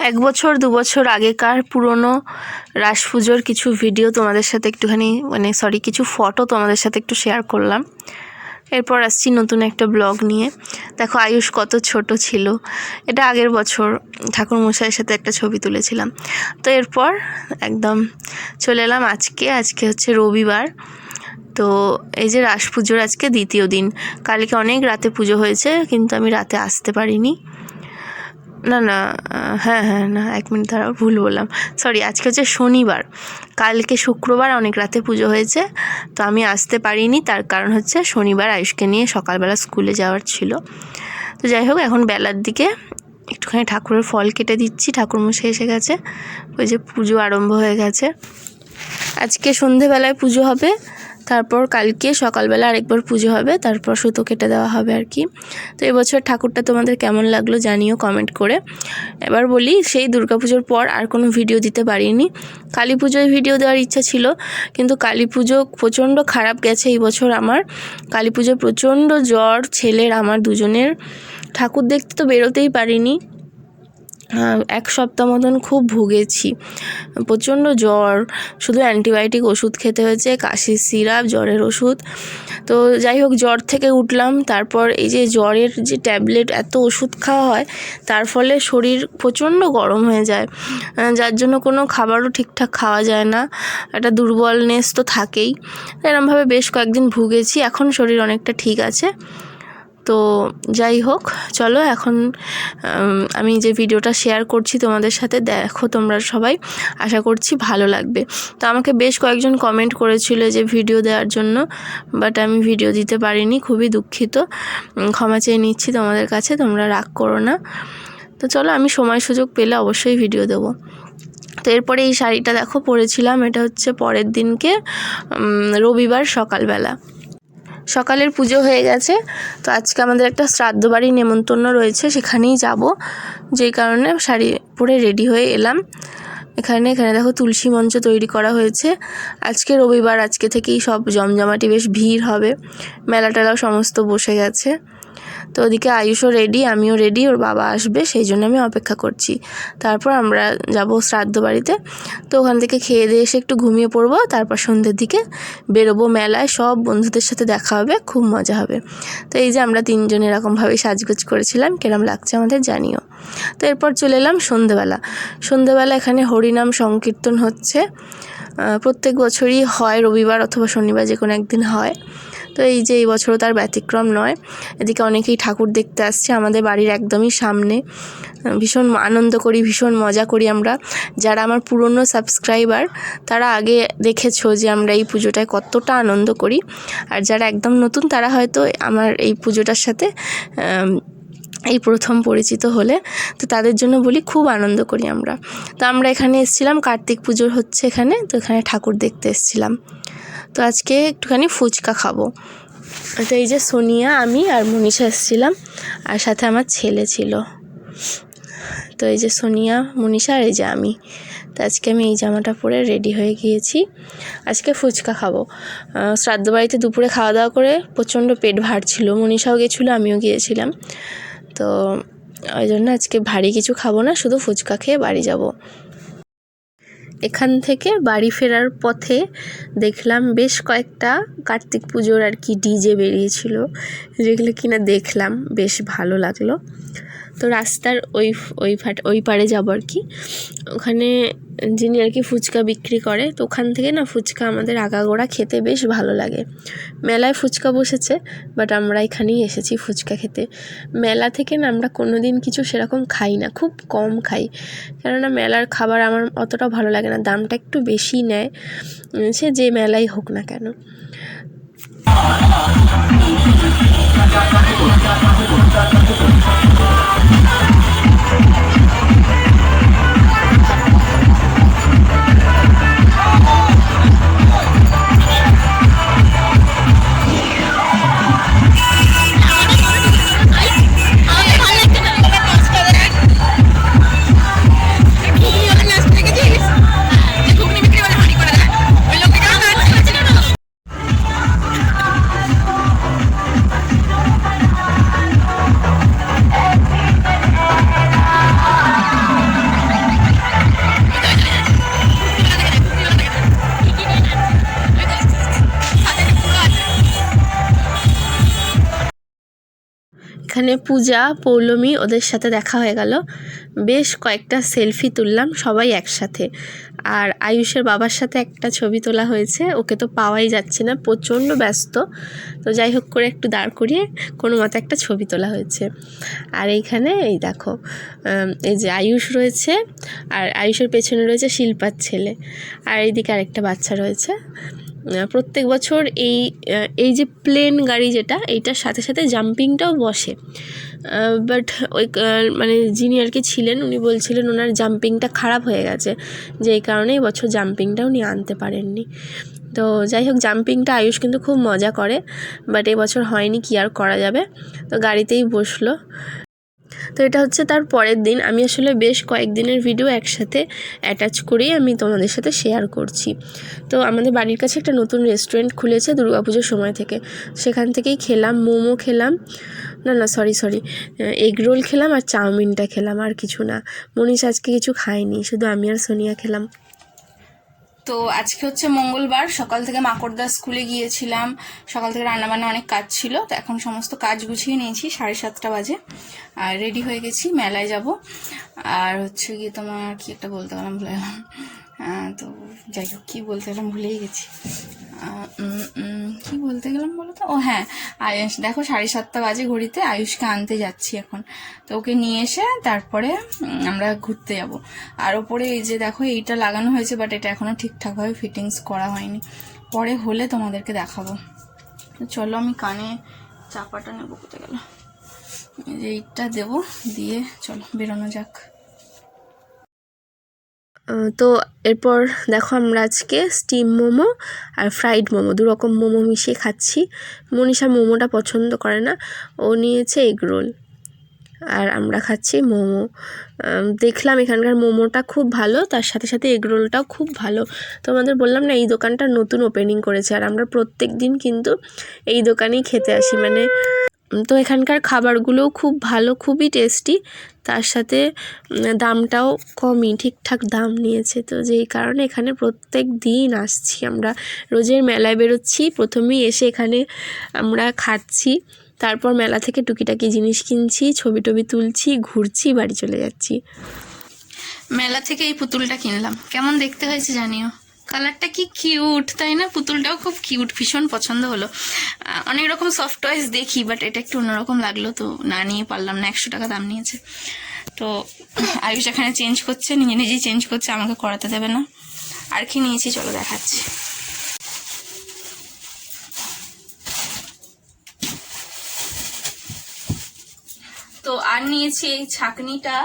এক বছর 2 বছর আগেকার পুরনো রাস পুজোর কিছু ভিডিও তোমাদের সাথে একটুখানি কিছু ফটো তোমাদের সাথে একটু শেয়ার করলাম। এরপর আসছি নতুন একটা ব্লগ নিয়ে। দেখো আয়ুষ কত ছোট ছিল, এটা আগের বছর ঠাকুরমশাইয়ের সাথে একটা ছবি তুলেছিলাম। তো এরপর একদম চলে এলাম আজকে হচ্ছে রবিবার। তো এই যে রাস পুজোর আজকে দ্বিতীয় দিন। কালকে অনেক রাতে পুজো হয়েছে, কিন্তু আমি রাতে আসতে পারিনি। না 1 মিনিট দাঁড়াও, ভুল বললাম, সরি। আজকে হচ্ছে শনিবার, কালকে শুক্রবার অনেক রাতে পুজো হয়েছে, তো আমি আসতে পারিনি। তার কারণ হচ্ছে শনিবার আয়ুষকে নিয়ে সকালবেলা স্কুলে যাওয়ার ছিল। তো যাই হোক, এখন বেলার দিকে একটুখানি ঠাকুরের ফল কেটে দিচ্ছি। ঠাকুরমশাই এসে গেছে, ওই যে পুজো আরম্ভ হয়ে গেছে। আজকে সন্ধেবেলায় পুজো হবে, তারপর কালকে সকালবেলা আরেকবার পুজো হবে, তারপর সুতো কেটে দেওয়া হবে আর কি। তো এবছর ঠাকুরটা তোমাদের কেমন লাগলো জানিও কমেন্ট করে। এবার বলি, সেই দুর্গাপুজোর পর আর কোনো ভিডিও দিতে পারিনি। কালী পুজোয় ভিডিও দেওয়ার ইচ্ছা ছিল, কিন্তু কালী পুজো প্রচণ্ড খারাপ গেছে এই বছর আমার। কালী পুজোয় প্রচণ্ড জ্বর, ছেলের আমার দুজনের। ঠাকুর দেখতে তো বেরোতেই পারিনি, 1 সপ্তাহ মতন খুব ভুগেছি, প্রচণ্ড জ্বর, শুধু অ্যান্টিবায়োটিক ওষুধ খেতে হয়েছে, কাশির সিরাপ, জ্বরের ওষুধ। তো যাই হোক, জ্বর থেকে উঠলাম, তারপর এই যে জ্বরের যে ট্যাবলেট, এত ওষুধ খাওয়া হয়, তার ফলে শরীর প্রচণ্ড গরম হয়ে যায়, যার জন্য কোনো খাবারও ঠিকঠাক খাওয়া যায় না, একটা দুর্বলনেস তো থাকেই। এরমভাবে বেশ কয়েকদিন ভুগেছি, এখন শরীর অনেকটা ঠিক আছে। তো যাই হোক, চলো এখন আমি যে ভিডিওটা শেয়ার করছি তোমাদের সাথে, দেখো তোমরা সবাই, আশা করছি ভালো লাগবে। তো আমাকে বেশ কয়েকজন কমেন্ট করেছিল যে ভিডিও দেওয়ার জন্য, বাট আমি ভিডিও দিতে পারিনি, খুবই দুঃখিত, ক্ষমা চেয়ে নিচ্ছি তোমাদের কাছে, তোমরা রাগ করো না। তো চলো, আমি সময় সুযোগ পেলে অবশ্যই ভিডিও দেবো। তো এরপরে এই শাড়িটা দেখো পরেছিলাম, এটা হচ্ছে পরের দিনকে রবিবার সকালবেলা, সকালের পুজো হয়ে গেছে। তো আজকে আমাদের একটা শ্রাদ্ধ বাড়ি নেমন্তন্ন রয়েছে, সেখানেই যাব, যেই কারণে শাড়ি পরে রেডি হয়ে এলাম। এখানে দেখো তুলসী মঞ্চ তৈরি করা হয়েছে। আজকে রবিবার, আজকে থেকেই সব জমজমাটি, বেশ ভিড় হবে, মেলা টেলাও সমস্ত বসে গেছে। তো ওদিকে আয়ুষও রেডি, আমিও রেডি, ওর বাবা আসবে, সেই জন্য আমি অপেক্ষা করছি। তারপর আমরা যাব শ্রাদ্ধ বাড়িতে। তো ওখান থেকে খেয়ে দিয়ে এসে একটু ঘুমিয়ে পড়বো, তারপর সন্ধ্যের দিকে বেরোবো মেলায়, সব বন্ধুদের সাথে দেখা হবে, খুব মজা হবে। তো এই যে আমরা 3 জন এরকমভাবেই সাজগোজ করেছিলাম, কেরম লাগছে আমাদের জানিও। তো এরপর চলে এলাম সন্ধ্যেবেলা এখানে হরিনাম সংকীর্তন হচ্ছে, প্রত্যেক বছরই হয়, রবিবার অথবা শনিবার যে কোনো একদিন হয়। তো এই যে এই বছরও তার ব্যতিক্রম নয়। এদিকে অনেকেই ঠাকুর দেখতে আসছে আমাদের বাড়ির একদমই সামনে। ভীষণ আনন্দ করি, ভীষণ মজা করি আমরা। যারা আমার পুরনো সাবস্ক্রাইবার, তারা আগে দেখেছো যে আমরা এই পুজোটায় কতটা আনন্দ করি, আর যারা একদম নতুন, তারা হয়তো আমার এই পুজোটার সাথে এই প্রথম পরিচিত হলে। তো তাদের জন্য বলি, খুব আনন্দ করি আমরা। তো আমরা এখানে এসেছিলাম, কার্তিক পুজোর হচ্ছে এখানে, তো এখানে ঠাকুর দেখতে এসেছিলাম। তো আজকে একটুখানি ফুচকা খাবো। তো এই যে সোনিয়া, আমি আর মনীষা এসেছিলাম, আর সাথে আমার ছেলে ছিল। তো এই যে সোনিয়া, মনীষা আর এই যে আমি। তো আজকে আমি এই জামাটা পরে রেডি হয়ে গিয়েছি, আজকে ফুচকা খাবো। শ্রাদ্ধ বাড়িতে দুপুরে খাওয়া দাওয়া করে প্রচণ্ড পেট ভার ছিল, মনীষাও গেছিলো, আমিও গিয়েছিলাম। তো ওই জন্য আজকে ভারী কিছু খাবো না, শুধু ফুচকা খেয়ে বাড়ি যাব। এখান থেকে বাড়ি ফেরার পথে দেখলাম বেশ কয়েকটা কার্তিক পুজোর আর কি ডিজে বেরিয়েছিল, যেগুলো কিনা দেখলাম, বেশ ভালো লাগলো। তো রাস্তার ওই পারে যাবো আর কি, ওখানে যিনি আর কি ফুচকা বিক্রি করে, তো ওখান থেকে না ফুচকা আমাদের আগাগোড়া খেতে বেশ ভালো লাগে। মেলায় ফুচকা বসেছে, বাট আমরা এখানেই এসেছি ফুচকা খেতে। মেলা থেকে না আমরা কোনো দিন কিছু সেরকম খাই না, খুব কম খাই, কেননা মেলার খাবার আমার অতটা ভালো লাগে না, দামটা একটু বেশি নেয়, সে যে মেলাই হোক না কেন। এখানে পূজা, পৌলমী ওদের সাথে দেখা হয়ে গেল, বেশ কয়েকটা সেলফি তুললাম সবাই একসাথে। আর আয়ুষের বাবার সাথে একটা ছবি তোলা হয়েছে, ওকে তো পাওয়াই যাচ্ছে না, প্রচণ্ড ব্যস্ত। তো যাই হোক করে একটু দাঁড় করিয়ে কোনো মতে একটা ছবি তোলা হয়েছে। আর এইখানে এই দেখো, এই যে আয়ুষ রয়েছে, আর আয়ুষের পেছনে রয়েছে শিল্পার ছেলে, আর এইদিকে আরেকটা বাচ্চা রয়েছে। প্রত্যেক বছর এই যে প্লেন গাড়ি যেটা, এইটার সাথে সাথে জাম্পিংটাও বসে, বাট ওই মানে যিনি আর কি ছিলেন উনি বলছিলেন ওনার জাম্পিংটা খারাপ হয়ে গেছে, যেই কারণে এই বছর জাম্পিংটা উনি আনতে পারেননি। তো যাই হোক, জাম্পিংটা আয়ুষ কিন্তু খুব মজা করে, বাট এবছর হয়নি, কি আর করা যাবে। তো গাড়িতেই বসলো। তো এটা হচ্ছে তার পরের দিন। আমি আসলে বেশ কয়েকদিনের ভিডিও একসাথে অ্যাটাচ করেই আমি তোমাদের সাথে শেয়ার করছি। তো আমাদের বাড়ির কাছে একটা নতুন রেস্টুরেন্ট খুলেছে দুর্গাপুজোর সময় থেকে, সেখান থেকেই খেলাম, মোমো খেলাম, না সরি এগ রোল খেলাম আর চাউমিনটা খেলাম, আর কিছু না। মনীষ আজকে কিছু খায়নি, শুধু আমি আর সোনিয়া খেলাম। তো আজকে হচ্ছে মঙ্গলবার, সকাল থেকে মাকড়দা স্কুলে গিয়েছিলাম, সকাল থেকে রান্নাবান্না অনেক কাজ ছিল, তো এখন সমস্ত কাজ গুছিয়ে নিয়েছি, 7:30 বাজে, আর রেডি হয়ে গেছি, মেলায় যাব। আর হচ্ছে গিয়ে তোমার কি একটা বলতে গেলাম, ভুলে গেলাম। তো যাই হোক, কী বলতে গেলাম ভুলেই গেছি, কি বলতে গেলাম বলো তো, ও হ্যাঁ, আয়ুষ দেখো 7:30 বাজে ঘড়িতে, আয়ুষকে আনতে যাচ্ছি এখন। তো ওকে নিয়ে এসে তারপরে আমরা ঘুরতে যাব। আর ওপরে এই যে দেখো এইটা লাগানো হয়েছে, বাট এটা এখনো ঠিকঠাকভাবে ফিটিংস করা হয়নি, পরে হলে তোমাদেরকে দেখাবো। চলো আমি কানে চাপাটা নেবো, কোথায় গেল, এই যে এইটা দেবো, দিয়ে চলো বেরোনো যাক। তো এরপর দেখো আমরা আজকে স্টিম মোমো আর ফ্রাইড মোমো, দুরকম মোমো মিশিয়ে খাচ্ছি। মনীষা মোমোটা পছন্দ করে না, ও নিয়েছে এগ রোল, আর আমরা খাচ্ছি মোমো। দেখলাম এখানকার মোমোটা খুব ভালো, তার সাথে সাথে এগ রোলটাও খুব ভালো। তোমাদের বললাম না, এই দোকানটা নতুন ওপেনিং করেছে, আর আমরা প্রত্যেক দিন কিন্তু এই দোকানেই খেতে আসি। মানে তো এখানকার খাবারগুলোও খুব ভালো, খুবই টেস্টি, তার সাথে দামটাও কমই, ঠিকঠাক দাম নিয়েছে। তো যেই কারণে এখানে প্রত্যেক দিন আসছি আমরা, রোজের মেলায় বেরোচ্ছি, প্রথমেই এসে এখানে আমরা খাচ্ছি, তারপর মেলা থেকে টুকিটাকি জিনিস কিনছি, ছবি টবি তুলছি, ঘুরছি, বাড়ি চলে যাচ্ছি। মেলা থেকে এই পুতুলটা কিনলাম, কেমন দেখতে হয়েছে জানিও, কালারটা কি কিউট, তাই না? পুতুলটাও খুব কিউট, ভীষণ পছন্দ হলো। অনেক রকম সফট টয়েস দেখি, বাট এটা একটু অন্যরকম লাগলো, তো না নিয়ে পারলাম না, 100 টাকা দাম নিয়েছে। তো আয়ুষ এখানে চেঞ্জ করছে, নিজেই চেঞ্জ করছে, আমাকে করাতে দেবে না। আর কি নিয়েছি চলো দেখাচ্ছি। তো আর নিয়েছি এই ছাঁকনিটা,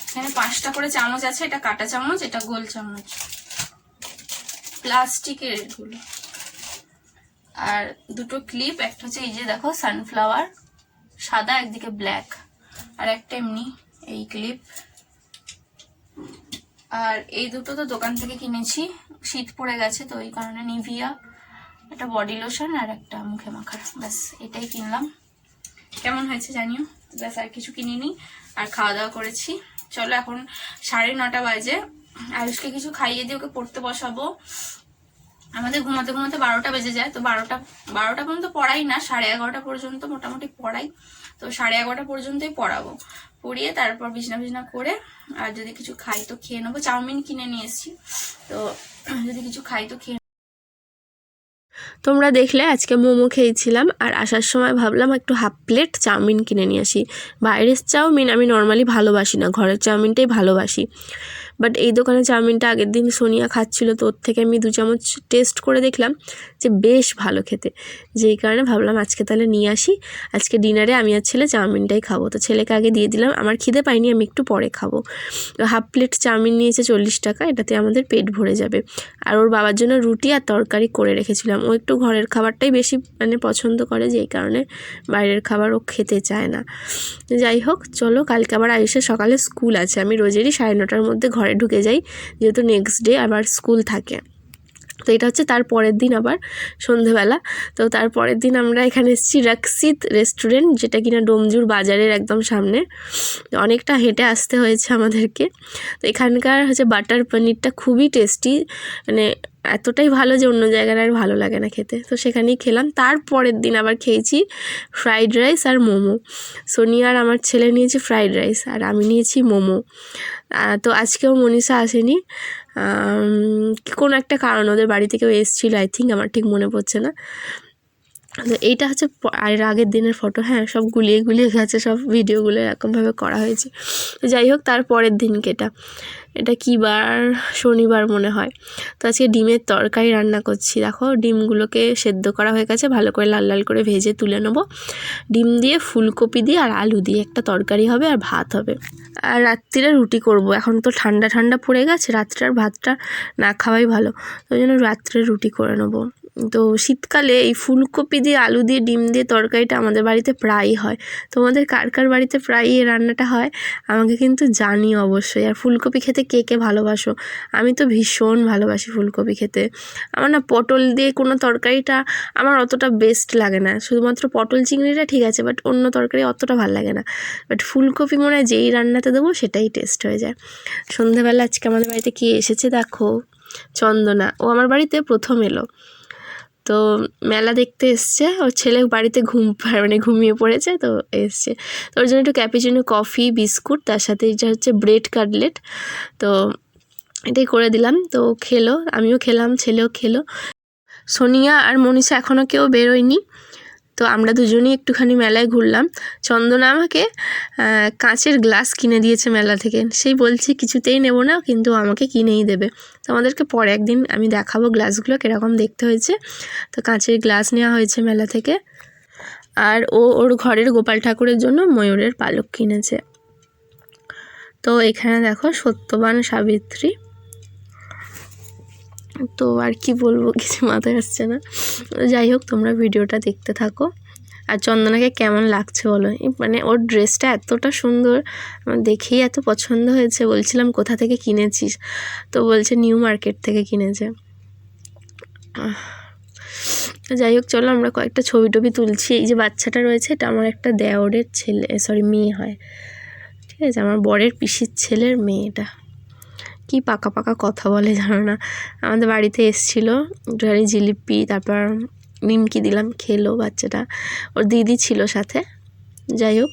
এখানে 5টা করে চামচ আছে, এটা কাটা চামচ, এটা গোল চামচ, প্লাস্টিকের এগুলো। আর দুটো ক্লিপ, একটা হচ্ছে এই যে দেখো সানফ্লাওয়ার সাদা, একদিকে ব্ল্যাক, আর একটা এমনি এই ক্লিপ। আর এই দুটো তো দোকান থেকে কিনেছি, শীত পড়ে গেছে তো এই কারণে নিভিয়া, একটা বডি লোশন আর একটা মুখে মাখার, ব্যাস এটাই কিনলাম। কেমন হয়েছে জানিও, ব্যাস আর কিছু কিনিনি। আর খাওয়া দাওয়া করেছি। চলো এখন 9:30 বাজে, আয়ুষকে কিছু খাইয়ে দিয়ে ওকে পড়তে বসাবো। আমাদের ঘুমাতে ঘুমাতে 12টা বেজে যায়, তো 12টা পর্যন্ত পড়াই না, 11:30 পর্যন্ত মোটামুটি পড়াই। তো 11:30 পর্যন্তই পড়াবো, পড়িয়ে তারপর বিছনা করে, আর যদি কিছু খাই তো খেয়ে নেবো। চাউমিন কিনে নিয়ে এসেছি, তো যদি কিছু খাই তো খেয়ে। তোমরা দেখলে আজকে মোমো খেয়েছিলাম, আর আসার সময় ভাবলাম একটু হাফ প্লেট চাউমিন কিনে নিয়ে আসি। বাইরের চাউমিন আমি নর্মালি ভালোবাসি না, ঘরের চাউমিনটাই ভালোবাসি। বাট এই দোকানে চাউমিনটা আগের দিন সোনিয়া খাচ্ছিল, তো ওর থেকে আমি 2 চামচ টেস্ট করে দেখলাম যে বেশ ভালো খেতে, যেই কারণে ভাবলাম আজকে তাহলে নিয়ে আসি। আজকে ডিনারে আমি আর ছেলে চাউমিনটাই খাবো, তো ছেলেকে আগে দিয়ে দিলাম, আমার খিদে পাইনি, আমি একটু পরে খাবো। হাফ প্লেট চাউমিন নিয়েছে 40 টাকা, এটাতে আমাদের পেট ভরে যাবে। আর ওর বাবার জন্য রুটি আর তরকারি করে রেখেছিলাম, ও একটু ঘরের খাবারটাই বেশি মানে পছন্দ করে, যেই কারণে বাইরের খাবার ও খেতে চায় না। যাই হোক, চলো কালকে আবার আয়ুষের সকালে স্কুল আছে, আমি রোজেরই 9:30টার মধ্যে ঘরে ঢুকে যাই, যেহেতু নেক্সট ডে আবার স্কুল থাকে। তো এটা হচ্ছে তার পরের দিন আবার সন্ধেবেলা। তো তার পরের দিন আমরা এখানে এসেছি রক্সিত রেস্টুরেন্ট, যেটা কিনা ডোমজুর বাজারের একদম সামনে, অনেকটা হেঁটে আসতে হয়েছে আমাদেরকে। তো এখানকার হচ্ছে বাটার পনিরটা খুবই টেস্টি, মানে এতটাই ভালো যে অন্য জায়গার আর ভালো লাগে না খেতে। তো সেখানেই খেলাম। তারপরের দিন আবার খেয়েছি ফ্রাইড রাইস আর মোমো। সোনিয়া আর আমার ছেলে নিয়েছে ফ্রাইড রাইস আর আমি নিয়েছি মোমো। তো আজকেও মনীষা আসেনি, কোনো একটা কারণ ওদের বাড়ি থেকেও এসেছিলো আই থিঙ্ক, আমার ঠিক মনে পড়ছে না। তো এইটা হচ্ছে এর আগের দিনের ফটো। হ্যাঁ, সব গুলিয়ে গুলিয়ে গেছে, সব ভিডিওগুলো এরকমভাবে করা হয়েছে। যাই হোক, তারপরের দিনকে এটা কী বার, শনিবার মনে হয়। তো আজকে ডিমের তরকারি রান্না করছি। দেখো ডিমগুলোকে সেদ্ধ করা হয়ে গেছে, ভালো করে লাল লাল করে ভেজে তুলে নেবো। ডিম দিয়ে ফুলকপি দিয়ে আর আলু দিয়ে একটা তরকারি হবে আর ভাত হবে। আর রাত্রিরে রুটি করব। এখন তো ঠান্ডা ঠান্ডা পড়ে গেছে, রাত্রের ভাতটা না খাওয়াই ভালো, ওই জন্য রাত্রে রুটি করে নেবো। তো শীতকালে এই ফুলকপি দিয়ে আলু দিয়ে ডিম দিয়ে তরকারিটা আমাদের বাড়িতে প্রায়ই হয়। তোমাদের কার কার বাড়িতে প্রায়ই এই রান্নাটা হয় আমাকে কিন্তু জানিও অবশ্যই। আর ফুলকপি খেতে কে কে ভালোবাসো? আমি তো ভীষণ ভালোবাসি ফুলকপি খেতে। আমার না পটল দিয়ে কোনো তরকারিটা আমার অতটা বেস্ট লাগে না। শুধুমাত্র পটল চিংড়িটা ঠিক আছে, বাট অন্য তরকারি অতটা ভালো লাগে না। বাট ফুলকপি মনে হয় যেই রান্নাতে দেবো সেটাই টেস্ট হয়ে যায়। সন্ধেবেলা আজকে আমাদের বাড়িতে কি এসেছে দেখো, চন্দনা। ও আমার বাড়িতে প্রথম এলো। তো মেলা দেখতে এসছে, ওর ছেলে বাড়িতে ঘুমিয়ে পড়েছে, তো এসছে। তো ওর জন্য একটু ক্যাপুচিনো কফি, বিস্কুট, তার সাথে এটা হচ্ছে ব্রেড কাটলেট, তো এটাই করে দিলাম। তো খেলো, আমিও খেলাম, ছেলেও খেলো। সোনিয়া আর মনীষা এখনও কেউ বেরোয়নি, তো আমরা দুজনেই একটুখানি মেলায় ঘুরলাম। চন্দনা আমাকে কাঁচের গ্লাস কিনে দিয়েছে মেলা থেকে। সেই বলছি কিছুতেই নেব না, কিন্তু আমাকে কিনেই দেবে। তো আমাদেরকে পরে একদিন আমি দেখাবো গ্লাসগুলো কীরকম দেখতে হয়েছে। তো কাঁচের গ্লাস নেওয়া হয়েছে মেলা থেকে। আর ওর ঘরের গোপাল ঠাকুরের জন্য ময়ূরের পালক কিনেছে। তো এখানে দেখো সত্যবান সাবিত্রী। তো আর কি বলবো, কিছু মাথায় আসছে না। যাই হোক, তোমরা ভিডিওটা দেখতে থাকো। আর চন্দনাকে কেমন লাগছে বলো, মানে ওর ড্রেসটা এতটা সুন্দর, আমার দেখেই এত পছন্দ হয়েছে। বলছিলাম কোথা থেকে কিনেছিস, তো বলছে নিউ মার্কেট থেকে কিনেছে। যাই হোক, চলো আমরা কয়েকটা ছবি টবি তুলছি। এই যে বাচ্চাটা রয়েছে, এটা আমার একটা দেওরের মেয়ে হয়, ঠিক আছে, আমার বরের পিসির ছেলের মেয়েটা। কি পাকা পাকা কথা বলে জানো না। আমাদের বাড়িতে এসেছিলো, একটুখানি জিলিপি তারপর নিমকি দিলাম, খেলো বাচ্চাটা। ওর দিদি ছিল সাথে। যাই হোক,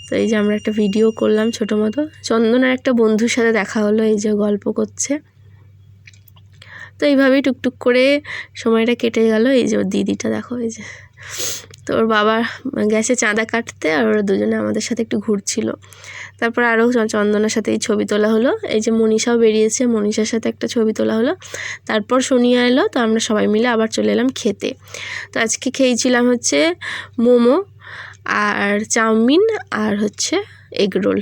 তো এই যে আমরা একটা ভিডিও করলাম ছোটো মতো। চন্দনের একটা বন্ধুর সাথে দেখা হলো, এই যে গল্প করছে। তো এইভাবেই টুকটুক করে সময়টা কেটে গেল। এই যে ওর দিদিটা দেখো, এই যে। তো ওর বাবা গেছে চাঁদা কাটতে, আর ওরা দুজনে আমাদের সাথে একটু ঘুরছিল। তারপর আরও চন্দনার সাথে এই ছবি তোলা হলো। এই যে মনীষাও বেরিয়েছে, মনীষার সাথে একটা ছবি তোলা হলো। তারপর সোনিয়া এলো, তো আমরা সবাই মিলে আবার চলে এলাম খেতে। তো আজকে খেয়েছিলাম হচ্ছে মোমো আর চাউমিন আর হচ্ছে এগ রোল।